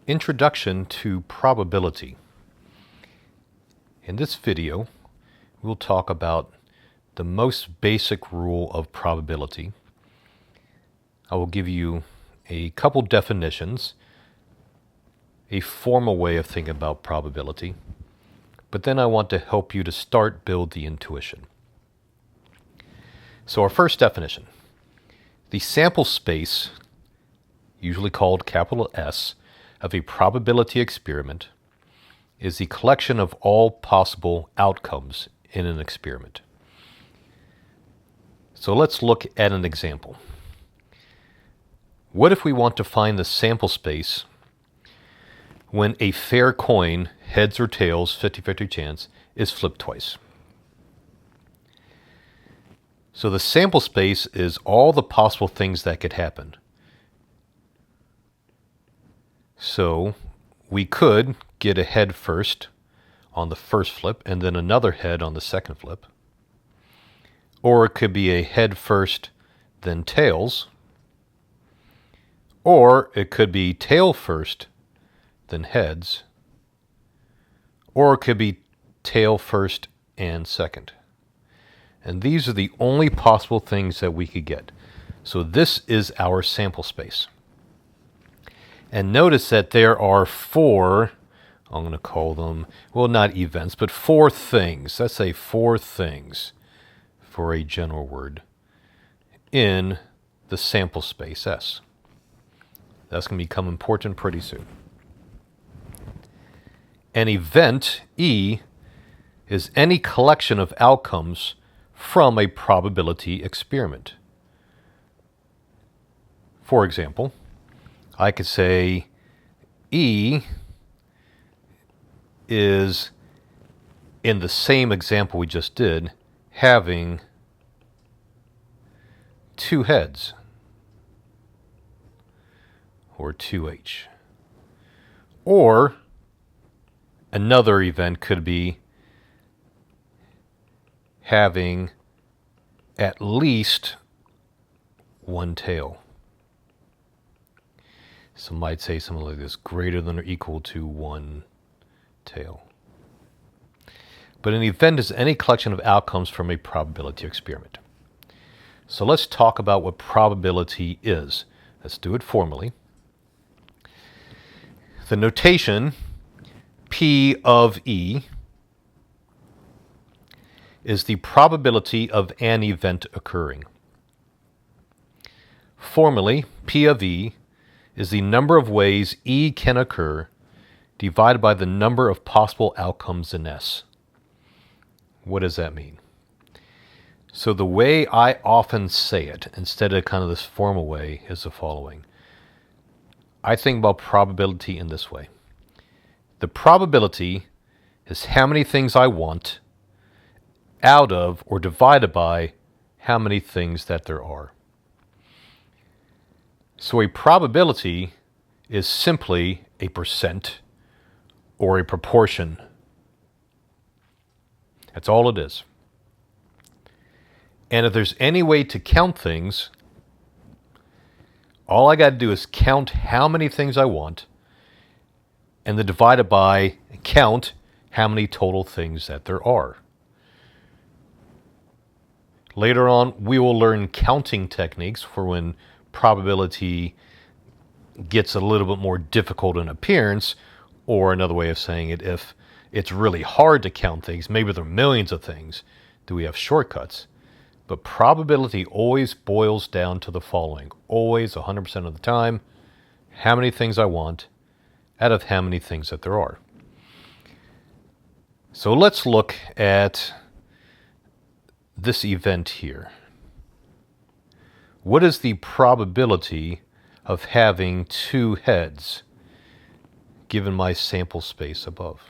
Introduction to probability. In this video, we'll talk about the most basic rule of probability. I will give you a couple definitions, a formal way of thinking about probability, but then I want to help you to start build the intuition. So our first definition, the sample space, usually called capital S, of a probability experiment is the collection of all possible outcomes in an experiment. So let's look at an example. What if we want to find the sample space when a fair coin, heads or tails, 50-50 chance, is flipped twice? So the sample space is all the possible things that could happen. So we could get a head first on the first flip and then another head on the second flip. Or it could be a head first, then tails. Or it could be tail first, then heads. Or it could be tail first and second. And these are the only possible things that we could get. So this is our sample space. And notice that there are four, I'm going to call them, well, not events, but four things. Let's say four things for a general word in the sample space S. That's going to become important pretty soon. An event, E, is any collection of outcomes from a probability experiment. For example, I could say E is, in the same example we just did, having two heads, or 2H. Or another event could be having at least one tail. Some might say something like this, greater than or equal to one tail. But an event is any collection of outcomes from a probability experiment. So let's talk about what probability is. Let's do it formally. The notation P of E is the probability of an event occurring. Formally, P of E is the number of ways E can occur divided by the number of possible outcomes in S. What does that mean? So the way I often say it, instead of kind of this formal way, is the following. I think about probability in this way. The probability is how many things I want out of or divided by how many things that there are. So a probability is simply a percent or a proportion. That's all it is. And if there's any way to count things, all I got to do is count how many things I want and then divide it by count how many total things that there are. Later on, we will learn counting techniques for when probability gets a little bit more difficult in appearance, or another way of saying it, if it's really hard to count things, maybe there are millions of things, do we have shortcuts? But probability always boils down to the following, always 100% of the time, how many things I want out of how many things that there are. So let's look at this event here. What is the probability of having two heads given my sample space above?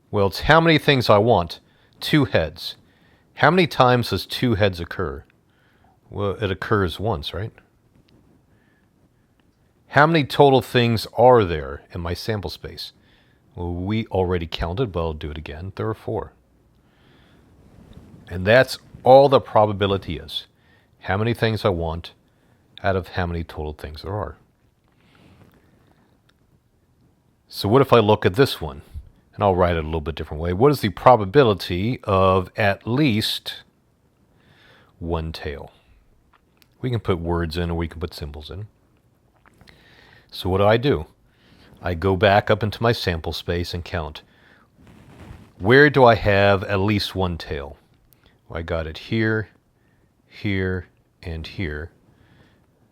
Well, it's how many things I want. Two heads. How many times does two heads occur? Well, it occurs once, right? How many total things are there in my sample space? Well, we already counted, but I'll do it again. There are four. And that's all the probability is. How many things I want out of how many total things there are. So what if I look at this one? And I'll write it a little bit different way. What is the probability of at least one tail? We can put words in or we can put symbols in. So what do? I go back up into my sample space and count. Where do I have at least one tail? Well, I got it here, here, and here.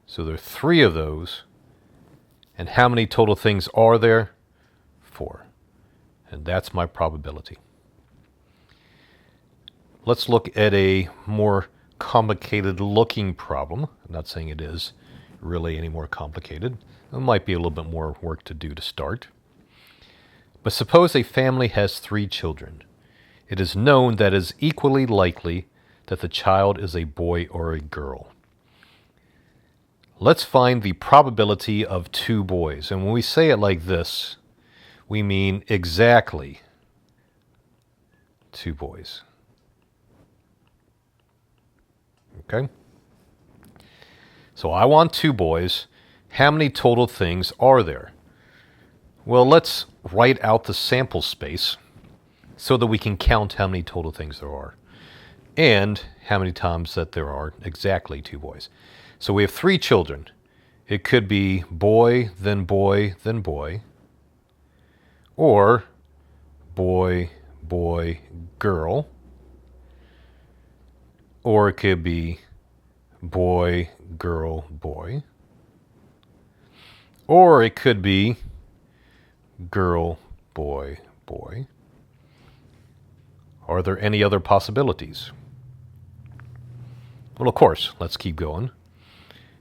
So there are 3 of those. And how many total things are there? 4. And that's my probability. Let's look at a more complicated looking problem. I'm not saying it is really any more complicated. It might be a little bit more work to do to start. But suppose a family has 3 children. It is known that it is equally likely that the child is a boy or a girl. Let's find the probability of 2 boys. And when we say it like this, we mean exactly 2 boys. Okay? So I want 2 boys. How many total things are there? Well, let's write out the sample space so that we can count how many total things there are and how many times that there are exactly 2 boys. So we have 3 children. It could be boy, then boy, then boy, or boy, boy, girl, or it could be boy, girl, boy, or it could be girl, boy, boy. Are there any other possibilities? Well, of course, let's keep going.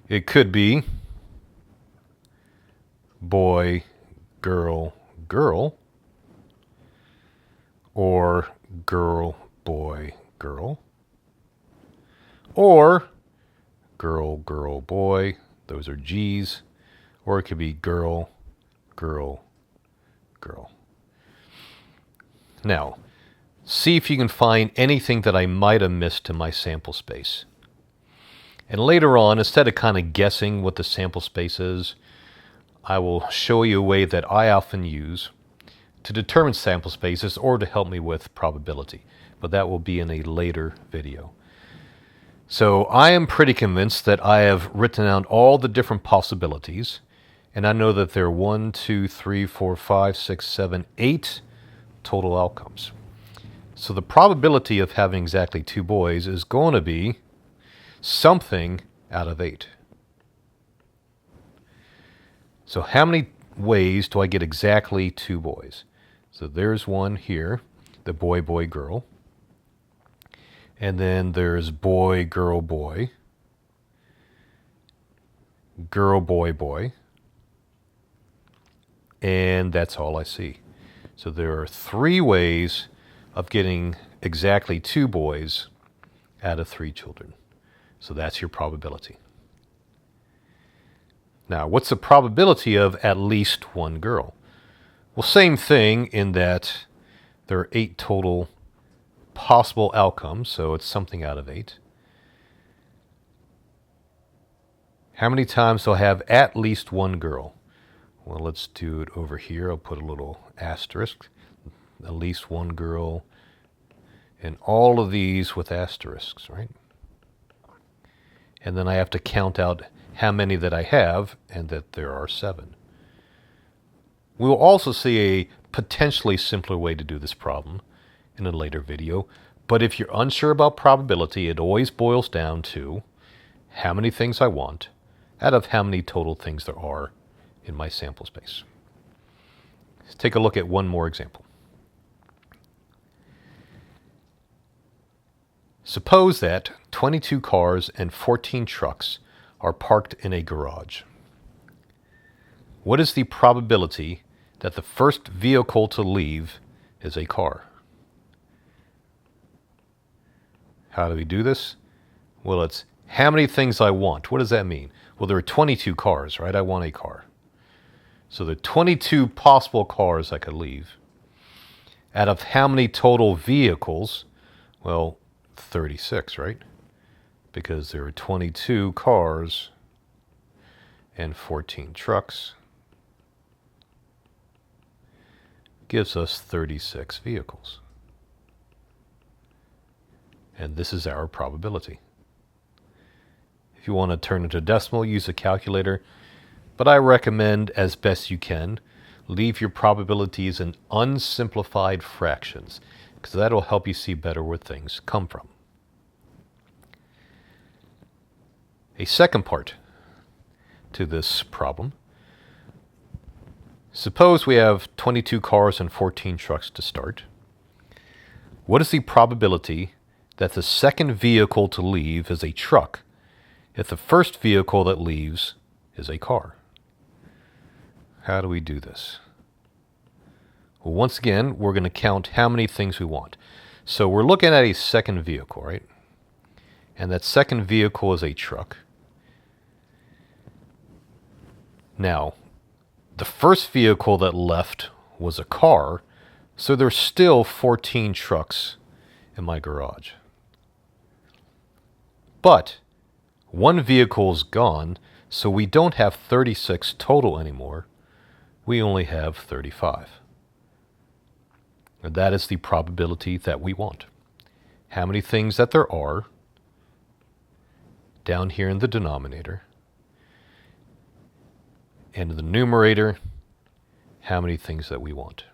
It could be boy, girl, girl, or girl, boy, girl, or girl, girl, boy. Those are G's. Or it could be girl, girl, girl. Now, see if you can find anything that I might have missed in my sample space. And later on, instead of kind of guessing what the sample space is, I will show you a way that I often use to determine sample spaces or to help me with probability. But that will be in a later video. So I am pretty convinced that I have written out all the different possibilities. And I know that there are 1, 2, 3, 4, 5, 6, 7, 8 total outcomes. So the probability of having exactly 2 boys is going to be something out of 8. So how many ways do I get exactly 2 boys? So there's one here, the boy, boy, girl. And then there's boy, girl, boy. Girl, boy, boy. And that's all I see. So there are 3 ways of getting exactly 2 boys out of 3 children. So that's your probability. Now, what's the probability of at least 1 girl? Well, same thing in that there are 8 total possible outcomes, so it's something out of 8. How many times do I have at least 1 girl? Well, let's do it over here. I'll put a little asterisk. At least 1 girl. And all of these with asterisks, right? And then I have to count out how many that I have, and that there are 7. We will also see a potentially simpler way to do this problem in a later video. But if you're unsure about probability, it always boils down to how many things I want out of how many total things there are in my sample space. Let's take a look at one more example. Suppose that 22 cars and 14 trucks are parked in a garage. What is the probability that the first vehicle to leave is a car? How do we do this? Well, it's how many things I want. What does that mean? Well, there are 22 cars, right? I want a car. So there are 22 possible cars I could leave. Out of how many total vehicles? Well, 36, right? Because there are 22 cars and 14 trucks. gives us 36 vehicles. And this is our probability. If you want to turn it to decimal, use a calculator. But I recommend, as best you can, leave your probabilities in unsimplified fractions, because that'll help you see better where things come from. A second part to this problem. Suppose we have 22 cars and 14 trucks to start. What is the probability that the second vehicle to leave is a truck if the first vehicle that leaves is a car? How do we do this? Well, once again, we're going to count how many things we want. So we're looking at a second vehicle, right? And that second vehicle is a truck. Now, the first vehicle that left was a car, so there's still 14 trucks in my garage. But one vehicle is gone, so we don't have 36 total anymore. We only have 35. And that is the probability that we want. How many things that there are down here in the denominator, and in the numerator, how many things that we want.